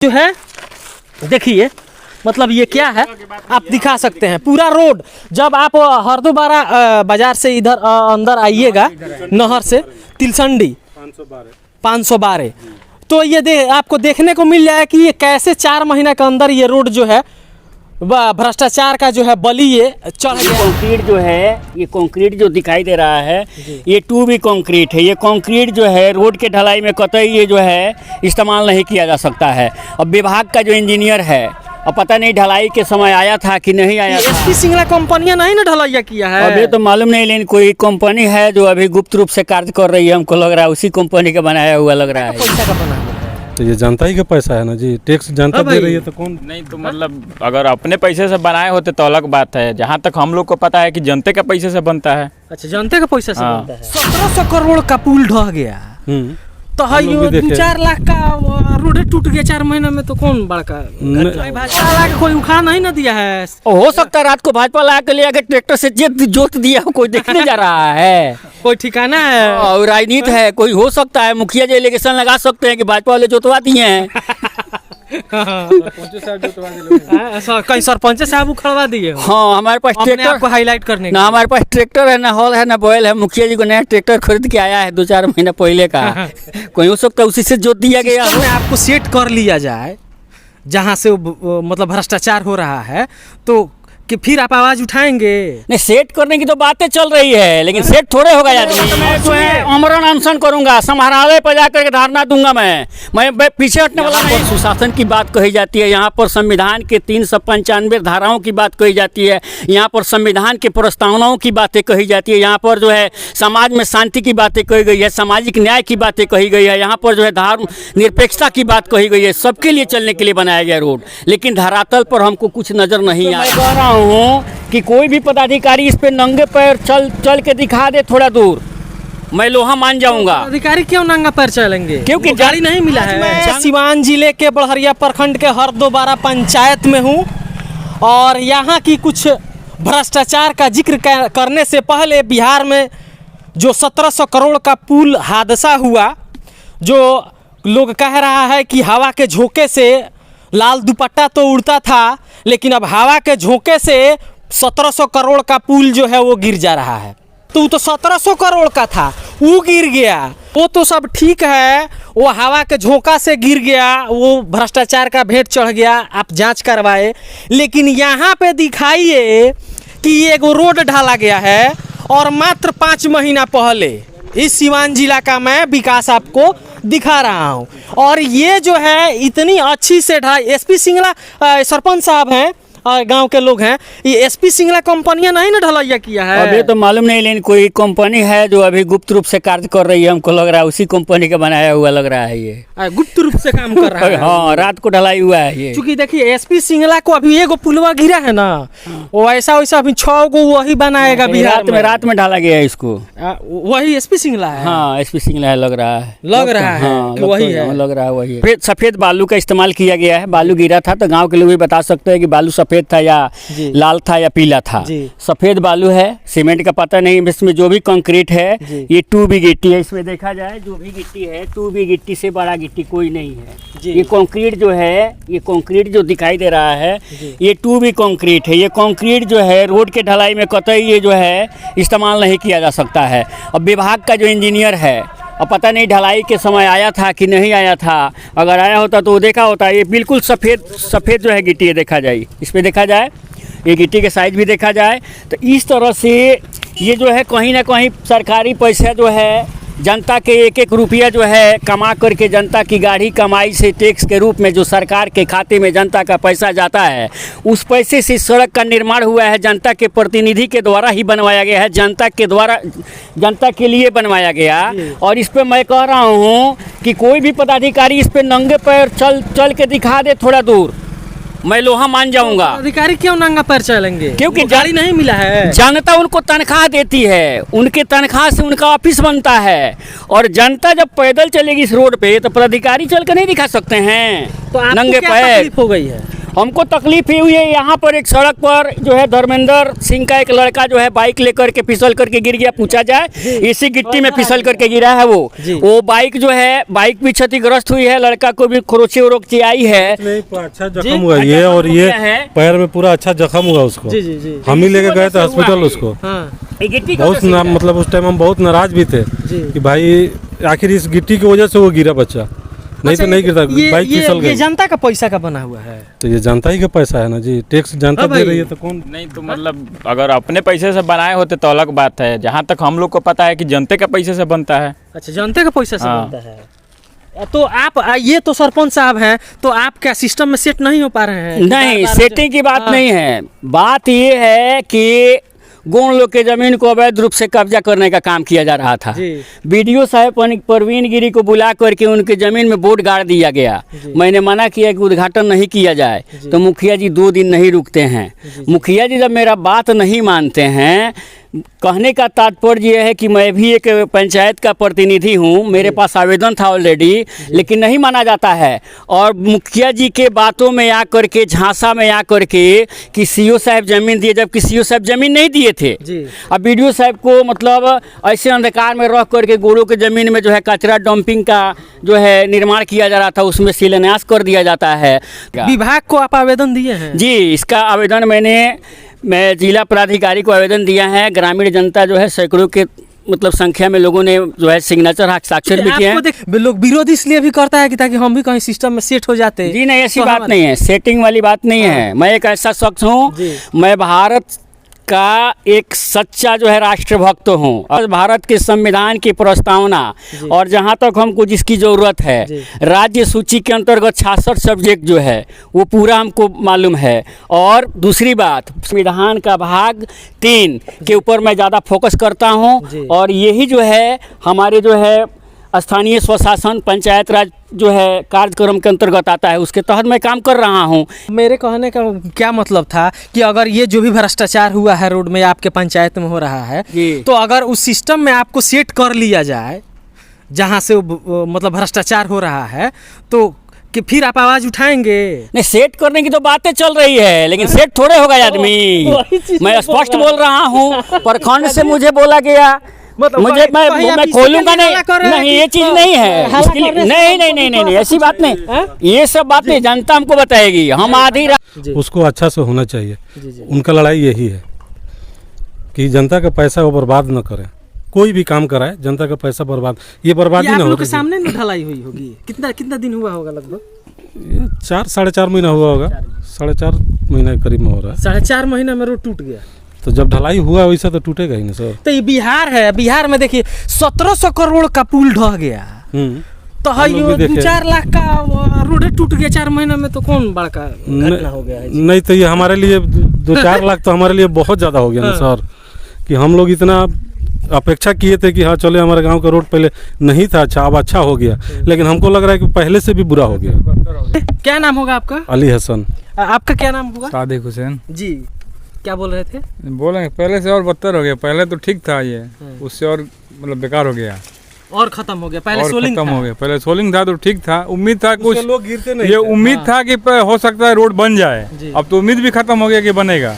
जो है देखिए, मतलब ये क्या है आप दिखा सकते हैं। पूरा रोड जब आप हरदोबारा बाजार से इधर अंदर आइएगा नहर से तिलसंडी 512 तो ये आपको देखने को मिल जाएगा कि ये कैसे 4 महीने के अंदर ये रोड जो है भ्रष्टाचार का जो है बलि ये चढ़ गया। कंक्रीट जो है, ये कंक्रीट जो दिखाई दे रहा है ये 2B कंक्रीट है। ये कंक्रीट जो है रोड के ढलाई में कतई ये जो है इस्तेमाल नहीं किया जा सकता है। अब विभाग का जो इंजीनियर है, अब पता नहीं ढलाई के समय आया था कि नहीं आया था। एसपी सिंगला कंपनियां नहीं ना ढलैया किया है, अभी तो मालूम नहीं, लेकिन कोई कंपनी है जो अभी गुप्त रूप से कार्य कर रही है। हमको लग रहा है उसी कंपनी का बनाया हुआ लग रहा है। पैसा का बना है तो ये जनता ही का पैसा है ना जी, टैक्स जनता दे रही है तो कौन नहीं तो मतलब अगर अपने पैसे से बनाए होते तो अलग बात है। जहाँ तक हम लोग को पता है कि जनते के पैसे से बनता है। अच्छा, जनते का पैसा से हाँ। बनता है। 1700 करोड़ का पुल ढह गया तो है हम लोग भी देखे। 2-4 लाख का रोड टूट गया 4 महीने में, तो कौन बड़का भाजपा ला के कोई उखाड़ नहीं ना दिया है। हो सकता है रात को भाजपा ला के ले आके ट्रैक्टर से जोत दिया हो, कोई देखने जा रहा है। कोई ठिकाना है और राजनीति है, कोई हो सकता है मुखिया जी एलिगेशन लगा सकते हैं कि भाजपा वाले जोतवा दिए हैं। कहीं सरपंच साहब उखड़वा दिए हो। हाँ, हमारे पास अपने आप ट्रैक्टर को हाईलाइट करने ना, हमारे पास ट्रैक्टर है ना, हॉल है ना, बैल है। मुखिया जी को नया ट्रैक्टर खरीद के आया है 2-4 महीना पहले का। कोई हो सकता है उसी से जोत दिया गया हो। में आपको सेट कर लिया जाए जहाँ से मतलब भ्रष्टाचार हो रहा है, तो कि फिर आप आवाज उठाएंगे। नहीं, सेट करने की तो बातें चल रही है, लेकिन सेट थोड़े होगा आदमी। मैं जो है अमरण अनशन करूंगा, समाहरणालय पर जाकर के धारणा दूंगा। मैं पीछे हटने वाला नहीं। सुशासन की बात कही जाती है, यहाँ पर संविधान के 395 धाराओं की बात कही जाती है, यहाँ पर संविधान के प्रस्तावनाओं की बातें कही जाती है, यहाँ पर जो है समाज में शांति की बातें कही गई है, सामाजिक न्याय की बातें कही गई है, यहाँ पर जो है धर्म निरपेक्षता की बात कही गई है। सबके लिए चलने के लिए बनाया गया रोड, लेकिन धरातल पर हमको कुछ नजर नहीं आ रहा हूँ कि कोई भी पदाधिकारी इस पे नंगे पैर चल के दिखा दे थोड़ा दूर, मैं लोहा मान जाऊंगा। अधिकारी क्यों नंगा पैर चलेंगे? क्योंकि गाड़ी नहीं मिला है। मैं सिवान जिले के बड़हरिया प्रखंड के हरदोबारा पंचायत में हूँ और यहाँ की कुछ भ्रष्टाचार का जिक्र करने से पहले बिहार में जो 1700 करोड़ का पुल हादसा हुआ, जो लोग कह रहा है कि हवा के झोंके से लाल दुपट्टा तो उड़ता था, लेकिन अब हवा के झोंके से 1700 करोड़ का पुल जो है वो गिर जा रहा है। तो 1700 करोड़ का था, वो गिर गया, वो तो सब ठीक है, वो हवा के झोंका से गिर गया, वो भ्रष्टाचार का भेंट चढ़ गया, आप जांच करवाए। लेकिन यहाँ पे दिखाइए कि एक रोड ढाला गया है और मात्र 5 महीना पहले इस सिवान जिला का मैं विकास आपको दिखा रहा हूँ। और ये जो है इतनी अच्छी से एसपी सिंगला सरपंच साहब हैं और गांव के लोग हैं, ये एसपी सिंगला कंपनियां नहीं ना ढलैया किया है। अभी तो मालूम नहीं, लेकिन कोई कंपनी है जो अभी गुप्त रूप से कार्य कर रही है। हमको लग रहा है उसी कंपनी का बनाया हुआ लग रहा है ये। गुप्त रूप से काम कर रहा है। हाँ, रात को ढलाई हुआ है ये। क्योंकि देखिए एसपी सिंगला को अभी एगो पुलवा गिरा है ना, वो ऐसा वैसा अभी 6 गो वही बनाएगा बिहार में। रात में ढाला गया है इसको। वही एसपी सिंगला है। हाँ, एसपी सिंगला है लग रहा है। हाँ, वही है, लग रहा है वही है। सफेद बालू का इस्तेमाल किया गया है। बालू गिरा था तो गाँव के लोग भी बता सकते हैं कि बालू सफेद था या लाल था या पीला था। सफेद बालू है, सीमेंट का पता नहीं। इसमें जो भी कंक्रीट है ये 2B गिट्टी है। इसमें देखा जाए जो भी गिट्टी है 2B गिट्टी से बड़ा गिट्टी कोई नहीं है। ये कंक्रीट जो है, ये कंक्रीट जो दिखाई दे रहा है ये 2B कंक्रीट है। ये कंक्रीट जो है रोड के ढलाई में कतई ये जो है इस्तेमाल नहीं किया जा सकता है। अब विभाग का जो इंजीनियर है, अब पता नहीं ढलाई के समय आया था कि नहीं आया था। अगर आया होता तो देखा होता। ये बिल्कुल सफ़ेद जो है गिट्टी है, देखा जाए इस पर, देखा जाए ये गिट्टी के साइज भी देखा जाए तो इस तरह से ये जो है कहीं ना कहीं सरकारी पैसा जो है, जनता के 1-1 रुपया जो है कमा करके जनता की गाढ़ी कमाई से टैक्स के रूप में जो सरकार के खाते में जनता का पैसा जाता है, उस पैसे से सड़क का निर्माण हुआ है। जनता के प्रतिनिधि के द्वारा ही बनवाया गया है, जनता के लिए बनवाया गया। और इस पर मैं कह रहा हूँ कि कोई भी पदाधिकारी इस पर नंगे पैर चल के दिखा दे थोड़ा दूर, मैं लोहा मान जाऊंगा। अधिकारी क्यों नंगा पैर चलेंगे? क्योंकि गाड़ी नहीं मिला है। जनता उनको तनख्वाह देती है, उनके तनख्वाह से उनका ऑफिस बनता है। और जनता जब पैदल चलेगी इस रोड पे तो पदाधिकारी चल कर नहीं दिखा सकते हैं तो नंगे पैर। हो गई है हमको तकलीफ ये हुई है, यहाँ पर एक सड़क पर जो है धर्मेंद्र सिंह का एक लड़का जो है बाइक लेकर के फिसल करके गिर गया, पूछा जाए इसी गिट्टी में फिसल करके गिरा है वो बाइक जो है, बाइक भी क्षतिग्रस्त हुई है, लड़का को भी खरोंची उरोंची आई है, अच्छा जख्म हुआ ये, और ये पैर में पूरा अच्छा जख्म हुआ उसको। हम ही लेके गए थे हॉस्पिटल उसको। बहुत मतलब उस टाइम हम बहुत नाराज भी थे कि भाई आखिर इस गिट्टी की वजह से वो गिरा बच्चा, नहीं तो नहीं गिरता, बाइक फिसल गई। ये जनता का पैसा का बना हुआ है, तो ये जनता ही का पैसा है ना जी, टैक्स जनता दे रही है तो कौन नहीं तो मतलब अगर अपने पैसे से बनाए होते तो अलग बात है। जहाँ तक हम लोग को पता है कि जनते के पैसे से बनता है। अच्छा, जनते का पैसा से बनता है। तो आप ये तो सरपंच साहब हैं, तो आप क्या सिस्टम में सेट नहीं हो पा रहे हैं? नहीं, सेटिंग की बात नहीं है, बात ये है कि गोंड लोग के जमीन को अवैध रूप से कब्जा करने का काम किया जा रहा था। बीडीओ साहब परवीन गिरी को बुला करके उनके जमीन में बोर्ड गाड़ दिया गया। मैंने मना किया कि उद्घाटन नहीं किया जाए, तो मुखिया जी 2 दिन नहीं रुकते हैं। मुखिया जी जब मेरा बात नहीं मानते हैं, कहने का तात्पर्य यह है कि मैं भी एक पंचायत का प्रतिनिधि हूँ, मेरे पास आवेदन था ऑलरेडी, लेकिन नहीं माना जाता है। और मुखिया जी के बातों में आकर के, झांसा में आकर के कि सीओ साहब जमीन दिए, जबकि सीओ साहब जमीन नहीं दिए थे। अब बीडीओ साहब को मतलब ऐसे अंधकार में रख करके गोड़ों के ज़मीन में जो है कचरा डंपिंग का जो है निर्माण किया जा रहा था, उसमें शिलान्यास कर दिया जाता है। विभाग को आप आवेदन दिए हैं? जी, इसका आवेदन मैं जिला पदाधिकारी को आवेदन दिया है। ग्रामीण जनता जो है सैकड़ों के मतलब संख्या में लोगों ने जो है सिग्नेचर हस्ताक्षर भी किए हैं। लोग विरोध इसलिए भी करता है कि ताकि हम भी कहीं सिस्टम में सेट हो जाते हैं। जी नहीं, ऐसी बात नहीं है, सेटिंग वाली बात नहीं है। मैं एक ऐसा शख्स हूँ, मैं भारत का एक सच्चा जो है राष्ट्रभक्त हूँ और भारत के संविधान की प्रस्तावना और जहाँ तक हमको जिसकी ज़रूरत है, राज्य सूची के अंतर्गत 66 सब्जेक्ट जो है वो पूरा हमको मालूम है। और दूसरी बात, संविधान का भाग 3 के ऊपर मैं ज़्यादा फोकस करता हूँ और यही जो है हमारे जो है स्थानीय स्वशासन पंचायत राज जो है कार्यक्रम के अंतर्गत आता है, उसके तहत मैं काम कर रहा हूं। मेरे कहने का क्या मतलब था कि अगर ये जो भी भ्रष्टाचार हुआ है रोड में आपके पंचायत में हो रहा है, तो अगर उस सिस्टम में आपको सेट कर लिया जाए जहां से मतलब भ्रष्टाचार हो रहा है, तो कि फिर आप आवाज उठाएंगे? नहीं, सेट करने की तो बातें चल रही है, लेकिन सेट थोड़े होगा आदमी। मैं स्पष्ट बोल रहा हूँ, प्रखंड से मुझे बोला गया, मतलब मैं खोलूंगा नहीं, ये चीज नहीं है। नहीं, ऐसी बात नहीं, ये सब बात नहीं, जनता हमको बताएगी। हम आधी उसको अच्छा से होना चाहिए। उनका लड़ाई यही है कि जनता का पैसा वो बर्बाद न करे, कोई भी काम कराए जनता का पैसा बर्बाद, ये बर्बादी ना हो। सामने में ढलाई हुई होगी, कितना दिन हुआ होगा? लगभग 4-4.5 महीना हुआ होगा, 4.5 महीना के करीब में हो रहा है। 4.5 महीना में रोड टूट गया, तो जब ढलाई हुआ वैसा तो टूटेगा ही ना सर। तो ये बिहार है, बिहार में देखिए 1700 करोड़ का पुल ढह गया, तो 4 लाख का रोड टूट गया 4 महीना में, तो कौन बड़का घटना हो गया है? नहीं तो ये हमारे लिए 2-4 लाख तो हमारे लिए बहुत ज़्यादा हो गया ना सर, कि हम लोग इतना अपेक्षा किए थे कि हाँ चले हमारे गांव का रोड पहले नहीं था अच्छा, अब अच्छा हो गया, लेकिन हमको लग रहा है कि पहले से भी बुरा हो गया। क्या नाम होगा आपका? अली हसन। आपका क्या नाम होगा? सादिक हुसैन जी। क्या बोल रहे थे? बोलेंगे पहले से और बदतर हो गया, पहले तो ठीक था, ये उससे और मतलब बेकार हो गया और खत्म हो गया। पहले सोलिंग खत्म हो गया, पहले सोलिंग था तो ठीक था, उम्मीद था कुछ, लोग गिरते नहीं, ये उम्मीद था कि हो सकता है रोड बन जाए, अब तो उम्मीद भी खत्म हो गया कि बनेगा।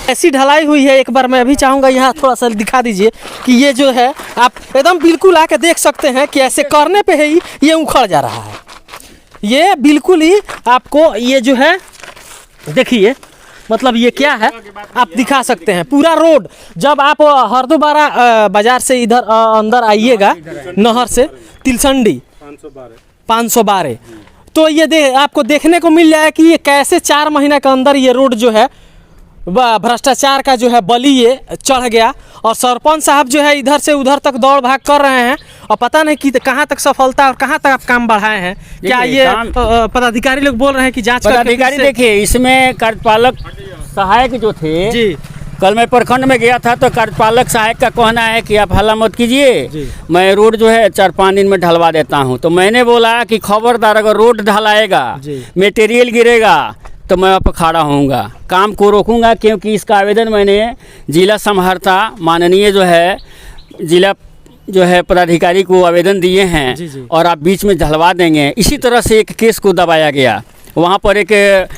ऐसी ढलाई हुई है, एक बार मैं अभी चाहूंगा यहाँ थोड़ा सा दिखा दीजिए कि ये जो है आप एकदम बिल्कुल आके देख सकते हैं कि ऐसे करने पे ही ये उखड़ जा रहा है। ये बिल्कुल ही आपको ये जो है देखिए, मतलब ये क्या है आप दिखा सकते हैं। पूरा रोड जब आप हरदोबारा बाजार से इधर अंदर आइएगा, नहर से तिलसंडी 512, तो ये आपको देखने को मिल जाए कि ये कैसे 4 महीने के अंदर ये रोड जो है भ्रष्टाचार का जो है बलि ये चढ़ गया। और सरपंच साहब जो है इधर से उधर तक दौड़ भाग कर रहे हैं और पता नहीं कि कहाँ तक सफलता और कहाँ तक आप काम बढ़ाए हैं। क्या ये पदाधिकारी लोग बोल रहे हैं कि जांच पदाधिकारी देखिए, इसमें कार्यपालक सहायक जो थे जी, कल मैं प्रखंड में गया था तो कार्यपालक सहायक का कहना है कि आप हल्ला मत कीजिए, मैं रोड जो है 4-5 दिन में ढलवा देता हूं। तो मैंने बोला कि खबरदार, अगर रोड ढलाएगा, मटेरियल गिरेगा तो मैं आप खड़ा होऊंगा, काम को रोकूंगा, क्योंकि इसका आवेदन मैंने जिला समाहर्ता माननीय जो है जिला जो है पदाधिकारी को आवेदन दिए हैं और आप बीच में ढलवा देंगे। इसी तरह से एक केस को दबाया गया वहाँ पर एक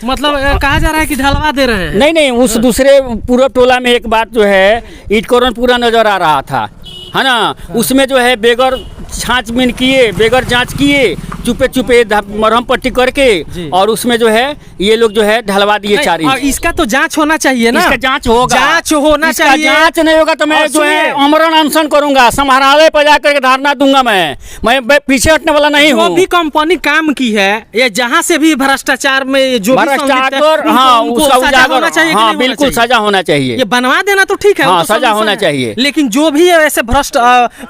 मतलब कहा जा रहा है कि ढलवा दे रहे हैं। नहीं उस दूसरे पूरब टोला में एक बात जो है ईटकोरन पूरा नज़र आ रहा था, है ना। उसमें जो है बेगर छाँचबीन किए, बेगर जांच किए, चुपे चुपे मरहम पट्टी करके और उसमें जो है ये लोग जो है ढलवा दिए 4 इंच। इसका तो जांच होना चाहिए ना। इसका जांच होगा, जांच होना चाहिए। जांच नहीं होगा तो मैं जो है आमरण अनशन करूंगा, समाहरणालय पर जाकर के धरना दूंगा। मैं पीछे हटने वाला नहीं हूँ। जो भी कंपनी काम की है या जहाँ से भी भ्रष्टाचार में जो भ्रष्टाचार, हाँ उसका उजागर होना चाहिए। हाँ बिल्कुल सजा होना चाहिए। ये बनवा देना तो ठीक है, हाँ सजा होना चाहिए। लेकिन जो भी ऐसे भ्रष्ट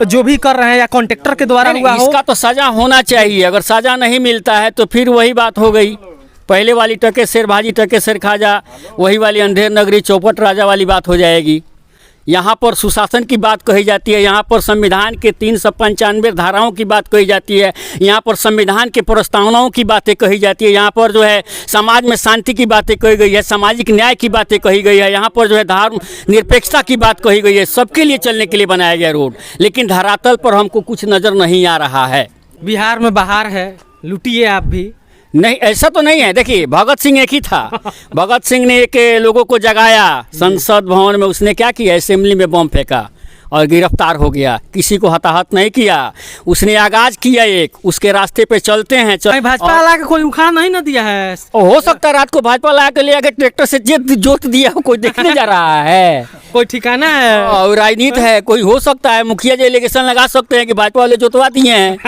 जो भी कर रहे हैं या कॉन्ट्रैक्टर के द्वारा हुआ हो, इसका तो सजा होना चाहिए। अगर सजा नहीं मिलता है तो फिर वही बात हो गई, पहले वाली टके शेर भाजी टके शेर खाजा, वही वाली अंधेर नगरी चौपट राजा वाली बात हो जाएगी। यहाँ पर सुशासन की बात कही जाती है, यहाँ पर संविधान के 395 धाराओं की बात कही जाती है, यहाँ पर संविधान के प्रस्तावनाओं की बातें कही जाती है, यहाँ पर जो है समाज में शांति की बातें कही गई है, सामाजिक न्याय की बातें कही गई है, यहाँ पर जो है धर्म निरपेक्षता की बात कही गई है। सबके लिए चलने के लिए बनाया गया रोड, लेकिन धरातल पर हमको कुछ नज़र नहीं आ रहा है। बिहार में बाहर है, लुटिए आप भी। नहीं ऐसा तो नहीं है। देखिए भगत सिंह एक ही था। भगत सिंह ने एक लोगों को जगाया संसद भवन में, उसने क्या किया, असेंबली में बम फेंका और गिरफ्तार हो गया। किसी को हताहत नहीं किया, उसने आगाज किया एक, उसके रास्ते पे चलते हैं। भाजपा ला के कोई उखाड़ नहीं ना दिया है। हो सकता है रात को भाजपा ला के ले आके ट्रैक्टर से जोत दिया हो, कोई देखने जा रहा है, कोई ठिकाना है और राजनीति है, कोई हो सकता है। मुखिया जी एलिगेशन लगा सकते हैं कि भाजपा वाले जोतवा दिए हैं।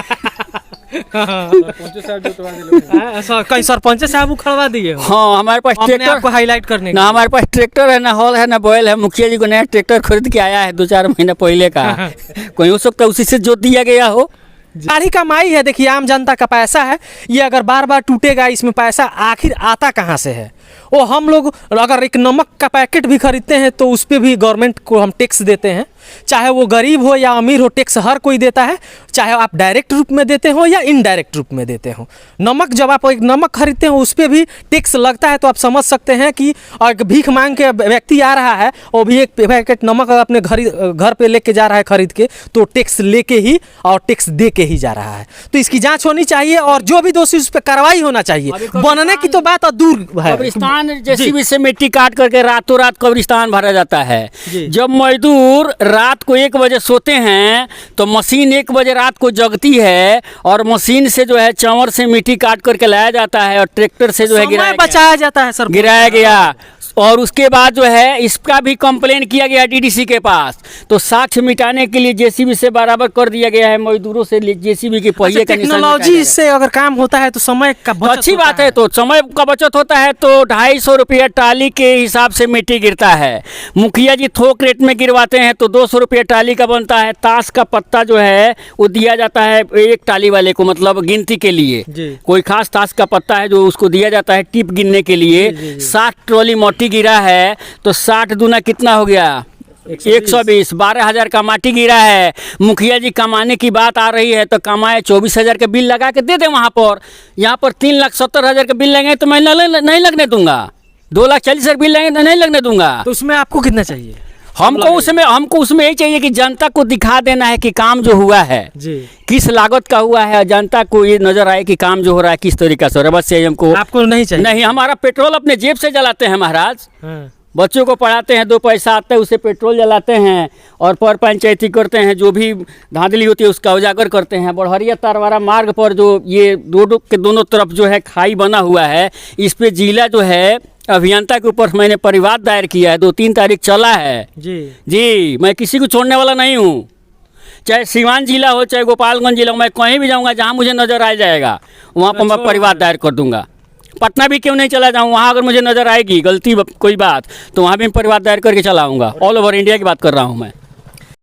कहीं सरपंच साहब उखड़वा दिए। हाँ हमारे पास ट्रैक्टर को हाईलाइट करने ना, हमारे पास ट्रैक्टर है ना, हॉल है ना, बैल है। मुखिया जी को नया ट्रैक्टर खरीद के आया है 2-4 महीना पहले का। कोई हो सकता है उसी से जोत दिया गया हो। सारी कमाई है, देखिए आम जनता का पैसा है, ये अगर बार बार टूटेगा, इसमें पैसा आखिर आता कहाँ से है। वो हम लोग अगर एक नमक का पैकेट भी खरीदते हैं तो उस पर भी गवर्नमेंट को हम टैक्स देते हैं, चाहे वो गरीब हो या अमीर हो, टैक्स हर कोई देता है, चाहे आप डायरेक्ट रूप में देते हो या इनडायरेक्ट रूप में देते हो। नमक जब आप एक नमक खरीदते हो उस पर भी टैक्स लगता है, तो आप समझ सकते हैं कि और भीख मांग के व्यक्ति आ रहा है, वो भी एक पैकेट नमक अपने घर पे लेके जा रहा है खरीद के, तो टैक्स लेके ही और टैक्स दे के ही जा रहा है। तो इसकी जाँच होनी चाहिए और जो भी दोषी उस पर कार्रवाई होना चाहिए। बनने की तो बात दूर है। कब्रिस्तान जेसीबी से मिट्टी काट करके रातों रात कब्रिस्तान भरा जाता है। जब मजदूर रात को 1 बजे सोते हैं तो मशीन 1 बजे रात को जगती है और मशीन से जो है चंवर से मिट्टी काट करके लाया जाता है और ट्रैक्टर से जो है बचाया जाता है सर, गिराया गया। और उसके बाद जो है इसका भी कंप्लेन किया गया डीडीसी के पास, तो साक्ष्य मिटाने के लिए जेसीबी से बराबर कर दिया गया है। मजदूरों से जेसीबी के पहिए का निशान। टेक्नोलॉजी से अगर काम होता है तो समय का बचत अच्छी बात है। तो समय का बचत होता है तो 250 रुपया टाली के हिसाब से मिट्टी गिरता है। मुखिया जी थोक रेट में गिरवाते हैं तो 200 रुपया टाली का बनता है। ताश का पत्ता जो है वो दिया जाता है एक टाली वाले को, मतलब गिनती के लिए। कोई खास ताश का पत्ता है जो उसको दिया जाता है टिप गिनने के लिए। 60 ट्रॉली मोटी गिरा है तो 60 दूना कितना हो गया, 120। 12,000 का माटी गिरा है। मुखिया जी कमाने की बात आ रही है तो कमाए 24,000 का बिल लगा के दे दे वहाँ पर। यहाँ पर 3,70,000 का बिल लगेंगे तो मैं नहीं लगने दूंगा। 2,40,000 बिल लगेंगे तो नहीं लगने दूंगा। तो उसमें आपको कितना चाहिए? हमको उसमें यही चाहिए कि जनता को दिखा देना है कि काम जो हुआ है किस लागत का हुआ है, जनता को ये नजर आए कि काम जो हो रहा है किस तरीका से हो रहा है। बस यही हमको। आपको नहीं चाहिए? नहीं, हमारा पेट्रोल अपने जेब से जलाते हैं महाराज। बच्चों को पढ़ाते हैं, 2 पैसा आता है उसे पेट्रोल जलाते हैं और पर पंचायती करते हैं। जो भी धांधली होती है उसका उजागर करते हैं। बड़हरिया तारवारा मार्ग पर जो ये रोड के दोनों तरफ जो है खाई बना हुआ है, इस पे जिला जो है अभियंता के ऊपर मैंने परिवाद दायर किया है। 2-3 तारीख चला है जी। मैं किसी को छोड़ने वाला नहीं हूँ, चाहे सीवान जिला हो चाहे गोपालगंज जिला हो, मैं कहीं भी जाऊँगा जहाँ मुझे नज़र आ जाएगा वहाँ पर मैं परिवाद दायर कर दूंगा। पटना भी क्यों नहीं चला जाऊँ, वहाँ अगर मुझे नज़र आएगी गलती कोई बात तो वहाँ भी मैं परिवाद दायर करके चला आऊँगा। ऑल ओवर इंडिया की बात कर रहा हूँ मैं।